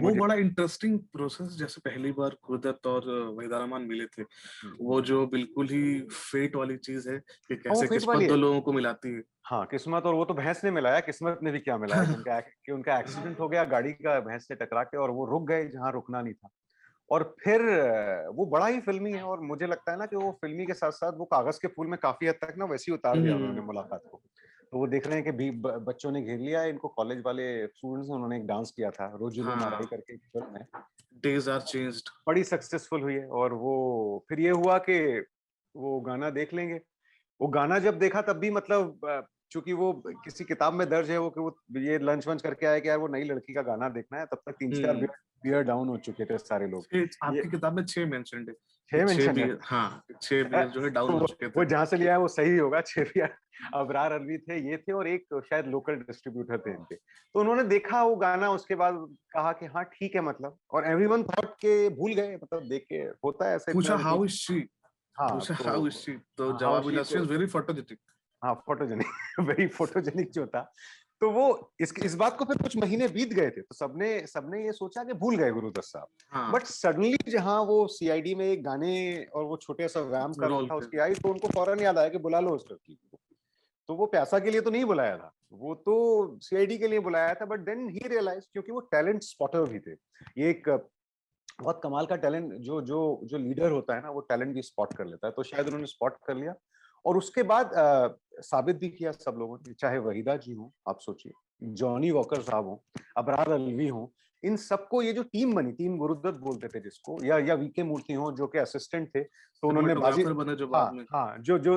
वो मुझे बड़ा इंटरेस्टिंग प्रोसेस, जैसे पहली बार गुरुदत्त और वहीदा रहमान मिले थे, वो जो बिल्कुल ही फेट वाली चीज है कि वो कैसे फेट किस्मत वाली दो है। लोगों को मिलाती है। हाँ, किस्मत, और वो तो भैंस ने मिलाया, किस्मत ने भी क्या मिलाया कि उनका एक्सीडेंट हो गया गाड़ी का भैंस से टकरा के, और वो रुक गए जहाँ रुकना नहीं था। और फिर वो बड़ा ही फिल्मी है, और मुझे लगता है ना कि वो फिल्मी के साथ साथ वो कागज के फूल में काफी हद तक ना वैसे ही उतार दिया उन्होंने हम्म। मुलाकात को। तो वो देख रहे हैं कि बच्चों ने घेर लिया है इनको, कॉलेज वाले स्टूडेंट्स, उन्होंने एक डांस किया था, रोजुलो माराई हाँ, करके एक फिल्म है, डेज आर चेंज्ड। बड़ी सक्सेसफुल हुई है। और वो फिर ये हुआ कि वो गाना देख लेंगे। वो गाना जब देखा तब भी मतलब चूंकि वो किसी किताब में दर्ज है वो कि वो ये लंच वंच करके आए कि यार वो नई लड़की का गाना देखना है, तब तक 3-4 हम्म। बियर डाउन हो चुके थे सारे लोग। ये आपकी किताब में 6 मेंशन्ड है कि 6 छह मेंशन है। बियर, हाँ, 6 बियर जो है डाउन तो हो चुके थे। वो जहां से लिया है वो सही होगा। 6 बियर अबरार अलवी थे, ये थे, और एक शायद लोकल डिस्ट्रीब्यूटर थे इनके। तो उन्होंने देखा वो गाना, उसके बाद कहा कि हाँ ठीक है, मतलब, और एवरीवन थॉट के भूल गए, मतलब देख के होता है ऐसे पूछा इतना कि हाउ इज शी, हाँ पूछा हाउ इज तो शी, तो हाँ, जवाब मिला शी इज वेरी फोटोजेनिक। हाँ फोटोजेनिक वेरी फोटोजेनिक जो था। तो वो इस बात को फिर कुछ महीने बीत गए थे, तो सबने सबने ये सोचा कि भूल गए गुरुदत्त साहब। हाँ, बट सडनली जहां वो सीआईडी में एक गाने और वो छोटे सा वैम का रोल रोल था पे। उसकी आई, तो उनको फौरन याद आया कि बुला लो उस लड़की को। तो वो प्यासा के लिए तो नहीं बुलाया था, वो तो सीआईडी के लिए बुलाया था। बट देन ही रियलाइज, क्योंकि वो टैलेंट स्पॉटर भी थे, ये एक बहुत कमाल का टैलेंट, जो जो जो लीडर होता है ना, वो टैलेंट भी स्पॉट कर लेता है, तो शायद उन्होंने स्पॉट कर लिया। और उसके बाद साबित भी किया सब लोगों ने, चाहे वहीदा जी हो, आप सोचिए, जॉनी वॉकर साहब हो, अबरार अलवी हो, इन सबको ये जो टीम बनी, टीम गुरुदत्त बोलते थे जिसको, या वीके मूर्ति हो जो कि असिस्टेंट थे, तो उन्होंने बाजी, सिनेमेटोग्राफर बने जो बाद हाँ में। हाँ, जो जो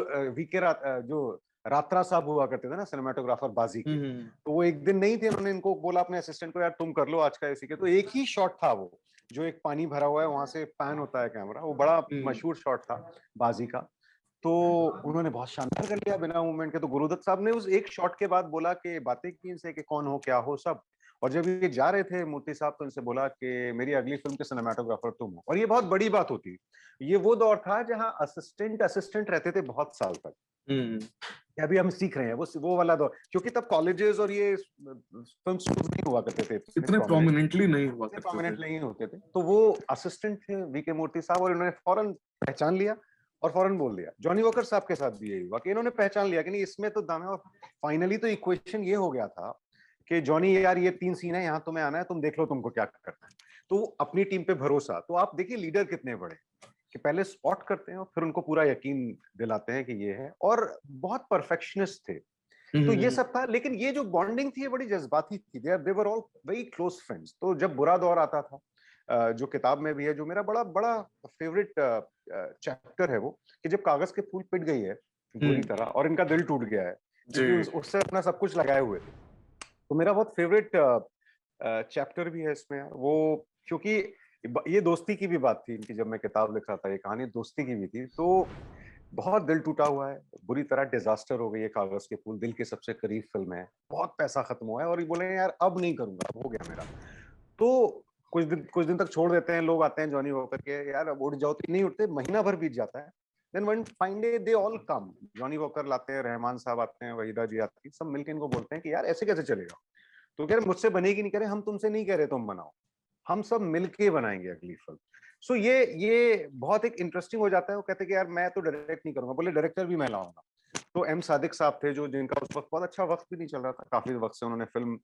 जो रात्रा साहब हुआ करते थे ना सिनेमाटोग्राफर बाजी के, हम्म। तो वो एक दिन नहीं थे, उन्होंने इनको बोला अपने असिस्टेंट को, यार तुम कर लो आज का इसी के, तो एक ही शॉट था वो, जो एक पानी भरा हुआ है वहां से पैन होता है कैमरा, वो बड़ा हम्म। मशहूर शॉट था बाजी का। तो उन्होंने बहुत शानदार कर लिया बिना मूवमेंट के। तो गुरुदत्त साहब ने उस एक शॉट के बाद बोला कि बातें की इनसे कि कौन हो क्या हो सब। और जब ये जा रहे थे मूर्ति साहब, तो इनसे बोला कि मेरी अगली फिल्म के सिनेमाटोग्राफर तुम हो, और ये बहुत बड़ी बात होती। ये वो दौर था जहां असिस्टेंट असिस्टेंट रहते थे बहुत साल तक। हम्म। अभी हम सीख रहे हैं वो वाला दौर, क्योंकि तब कॉलेजेस और ये फिल्म स्कूल नहीं हुआ करते थे इतने इतने प्रोमिनेंट, प्रोमिनेंटली नहीं हुआ इतने करते थे। प्रोमिनेंट नहीं होते थे। तो वो असिस्टेंट थे वीके मूर्ति साहब, और इन्होंने फौरन पहचान लिया और फौरन बोल दिया। जॉनी वॉकर साहब के साथ भी यही हुआ कि इन्होंने पहचान लिया कि नहीं, इसमें तो दम है। और फाइनली तो इक्वेशन ये हो गया था कि जॉनी यार, ये 3 सीन है, यहाँ तुम्हें आना है, तुम देख लो तुमको क्या करना है। तो अपनी टीम पे भरोसा, तो आप देखिए लीडर कितने बड़े कि पहले स्पॉट करते हैं और फिर उनको पूरा यकीन दिलाते हैं कि ये है, और बहुत परफेक्शनिस्ट थे। तो ये हम्म। सब था, लेकिन ये जो बॉन्डिंग थी ये बड़ी जज्बाती थी, they were all very close friends. तो जब बुरा दौर आता था, जो किताब में भी है, जो मेरा बड़ा बड़ा फेवरेट चैप्टर है, वो कि जब कागज के फूल पिट गई है बुरी हम्म। तरह और इनका दिल टूट गया है, क्योंकि जी। उससे अपना सब कुछ लगाए हुए थे। तो मेरा बहुत फेवरेट चैप्टर भी है इसमें यार, वो क्योंकि ये दोस्ती की भी बात थी इनकी, जब मैं किताब लिख रहा था, ये कहानी दोस्ती की भी थी। तो बहुत दिल टूटा हुआ है, बुरी तरह डिजास्टर हो गई है कागज के फूल, दिल के सबसे करीब फिल्म है, बहुत पैसा खत्म हुआ है, और ये बोले यार अब नहीं करूंगा, अब हो गया मेरा। तो कुछ दिन तक छोड़ देते हैं, लोग आते हैं जॉनी वॉकर के, यार अब उठ जाओ, तो नहीं उठते, महीना भर बीत जाता है। Then one fine day they all come, Johnny Walker लाते हैं, रहमान साहब आते हैं, वहीदा जी आती है, सब मिलकर इनको बोलते हैं कि यार ऐसे कैसे चलेगा। तो कह रहे मुझसे बनेगी नहीं, कह रहे हम तुमसे नहीं कह रहे तुम बनाओ, हम सब मिलके बनाएंगे अगली फिल्म। सो ये बहुत एक इंटरेस्टिंग हो जाता है। वो कहते हैं कि यार मैं तो डायरेक्ट नहीं करूंगा, बोले डायरेक्टर भी मैं लाऊंगा। तो एम सादिक साहब थे, जो जिनका उस वक्त बहुत अच्छा वक्त भी नहीं चल रहा था, काफी वक्त से उन्होंने फिल्म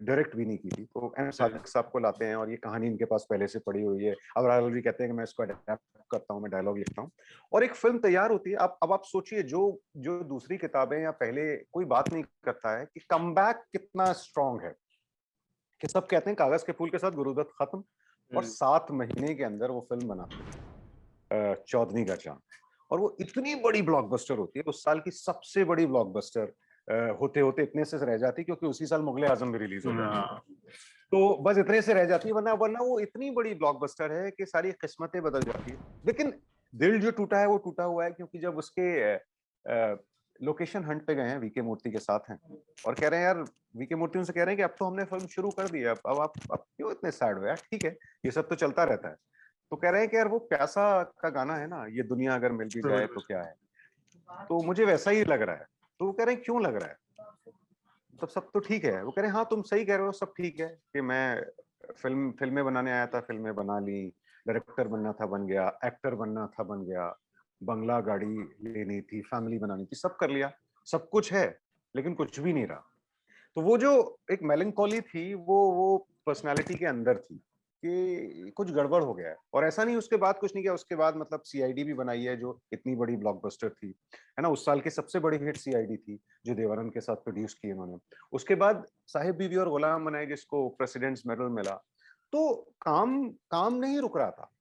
डायरेक्ट भी नहीं की थी, तो एम सादिक साहब को लाते हैं, और ये कहानी इनके पास पहले से पड़ी हुई है। अब राहुल भी कहते हैं कि मैं इसको अडेप्ट करता हूँ, मैं डायलॉग लिखता हूँ, और एक फिल्म तैयार होती है। अब आप सोचिए, जो जो दूसरी किताबें या पहले कोई बात नहीं करता है कि कमबैक कितना स्ट्रांग है, कि सब कहते हैं कागज के फूल के साथ गुरुदत्त खत्म, और 7 महीने के अंदर वो फिल्म बनाते हैं चौधरी का चांद, और वो इतनी बड़ी ब्लॉकबस्टर होती है, उस साल की सबसे बड़ी ब्लॉकबस्टर होते होते इतने से रह जाती, क्योंकि उसी साल मुगले आजम भी रिलीज हो जाती है। हाँ। तो बस इतने से रह जाती है, वरना वरना वो इतनी बड़ी ब्लॉकबस्टर है कि सारी किस्मतें बदल जाती है। लेकिन दिल जो टूटा है वो टूटा हुआ है, क्योंकि जब उसके लोकेशन हंट पे गए हैं, वीके मूर्ति के साथ हैं, और कह रहे हैं यार, वीके मूर्ति उनसे कह रहे हैं कि अब तो हमने फिल्म शुरू कर दी है, अब आप अब क्यों इतने सैड हो यार, ठीक है, ये सब तो चलता रहता है। तो कह रहे हैं कि यार वो प्यासा का गाना है ना, ये दुनिया अगर मिल भी जाए तो क्या है, तो मुझे वैसा ही लग रहा है। तो वो कह रहे हैं क्यों लग रहा है, तब सब तो ठीक है। वो कह रहे हैं हाँ तुम सही कह रहे हो, सब ठीक है कि मैं फिल्में बनाने आया था, फिल्में बना ली, डायरेक्टर बनना था बन गया, एक्टर बनना था बन गया, बंगला गाड़ी लेनी थी, फैमिली बनानी थी, सब कर लिया, सब कुछ है, लेकिन कुछ भी नहीं रहा। तो वो जो एक मेलंकोली थी, वो पर्सनालिटी के अंदर थी कि कुछ गड़बड़ हो गया है। और ऐसा नहीं उसके बाद कुछ नहीं किया, उसके बाद मतलब सीआईडी भी बनाई है जो इतनी बड़ी ब्लॉकबस्टर थी, है ना, उस साल की सबसे बड़ी हिट सीआईडी थी जो देवानंद के साथ प्रोड्यूस की इन्होंने। उसके बाद साहिब बीवी और गुलाम बनाई जिसको प्रेसिडेंट्स मेडल मिला। तो काम काम नहीं रुक रहा था,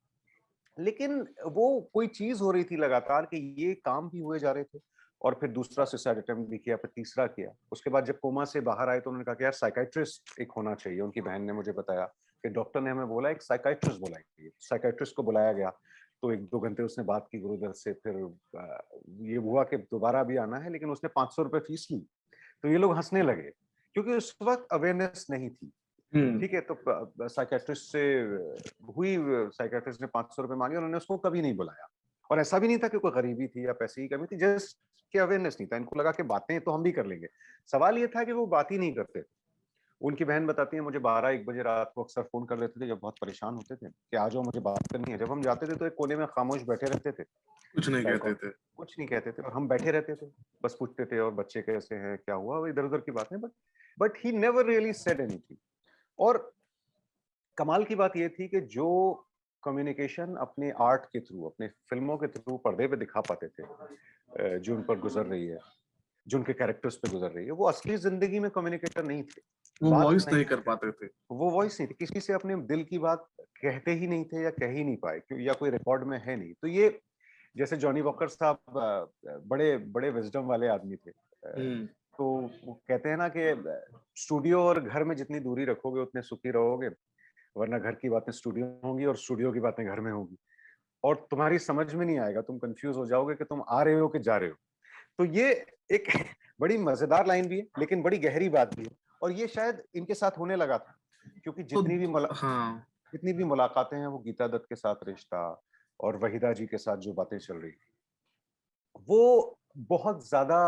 लेकिन वो कोई चीज हो रही थी लगातार कि ये काम भी हुए जा रहे थे। और फिर दूसरा सुसाइड अटेम्प्ट भी किया, फिर तीसरा किया। उसके बाद जब कोमा से बाहर आए तो उन्होंने कहा कि यार साइकाइट्रिस्ट एक होना चाहिए। उनकी बहन ने मुझे बताया कि डॉक्टर ने हमें बोला एक साइकाइट्रिस्ट बुलाएंगे। साइकाइट्रिस्ट को बुलाया गया, तो 1-2 घंटे उसने बात की गुरुदत्त से। फिर ये हुआ कि दोबारा भी आना है, लेकिन उसने 500 रुपए फीस ली। तो ये लोग हंसने लगे क्योंकि उस वक्त अवेयरनेस नहीं थी। ठीक है, तो साइकेट्रिस्ट से हुई, साइकेट्रिस्ट ने 500 रुपए मांगे, उन्होंने उसको कभी नहीं बुलाया। और ऐसा भी नहीं था कि कोई गरीबी थी या पैसे की कमी थी, जस्ट कि अवेयरनेस नहीं था। इनको लगा कि बातें तो हम भी कर लेंगे। सवाल ये था कि वो बात ही नहीं करते। उनकी बहन बताती है मुझे 12-1 बजे रात को अक्सर फोन कर लेते थे जब बहुत परेशान होते थे कि आ जाओ मुझे बात करनी है। जब हम जाते थे तो एक कोने में खामोश बैठे रहते थे, कुछ नहीं चाय कहते कॉफी थे। कुछ नहीं कहते थे, और हम बैठे रहते थे, बस पूछते थे और बच्चे कैसे हैं, क्या हुआ, वो इधर उधर की बातें। But he never really said anything. और कमाल की बात ये थी कि जो कम्युनिकेशन अपने आर्ट के थ्रू, अपने फिल्मों के थ्रू पर्दे पे दिखा पाते थे, जो उन पर गुजर रही है, जो उनके कैरेक्टर्स पे गुजर रही है, वो असली जिंदगी में कम्युनिकेटर नहीं थे। वो बात वॉइस नहीं नहीं कर करते पाते थे, थे। वो वॉइस नहीं थी, किसी से अपने दिल की बात कहते ही नहीं थे या कह ही नहीं पाए, या कोई रिकॉर्ड में है नहीं। तो ये जैसे जॉनी वॉकर साहब बड़े बड़े विजडम वाले आदमी थे। हम्म। तो वो कहते हैं ना कि स्टूडियो और घर में जितनी दूरी रखोगे उतने सुखी रहोगे, वरना घर की बातें स्टूडियो में होंगी और स्टूडियो की बातें घर में होंगी, और तुम्हारी समझ में नहीं आएगा, तुम कंफ्यूज हो जाओगे कि तुम आ रहे हो कि जा रहे हो। तो ये एक बड़ी मजेदार लाइन भी है, लेकिन बड़ी गहरी बात भी है। और ये शायद इनके साथ होने लगा था, क्योंकि तो हाँ, जितनी भी मुलाकातें हैं वो गीता दत्त के साथ रिश्ता और वहीदा जी के साथ जो बातें चल रही थी, वो बहुत ज्यादा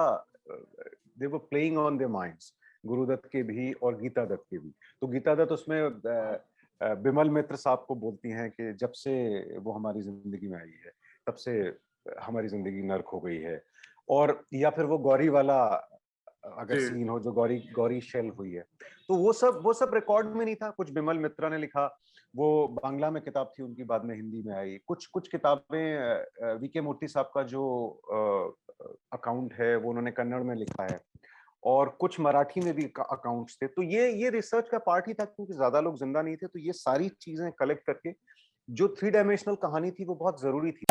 they were playing on their minds, Guru Dutt के भी और गीता दत्त के भी। तो गीता दत्त उसमें बिमल मित्र साहब को बोलती हैं कि जब से वो हमारी जिंदगी में आई है तब से हमारी जिंदगी नर्क हो गई है। और या फिर वो गौरी वाला अगर जी। सीन हो जो गौरी गौरी शेल हुई है, तो वो सब रिकॉर्ड में नहीं था। कुछ बिमल मित्रा ने लिखा, वो बांग्ला में किताब थी उनकी, बाद में हिंदी में आई। कुछ कुछ किताबें वीके मूर्ति साहब का जो अकाउंट है वो उन्होंने कन्नड़ में लिखा है, और कुछ मराठी में भी अकाउंट्स थे। तो ये रिसर्च का पार्ट ही था, क्योंकि ज्यादा लोग जिंदा नहीं थे। तो ये सारी चीजें कलेक्ट करके जो 3 डायमेंशनल कहानी थी वो बहुत जरूरी थी।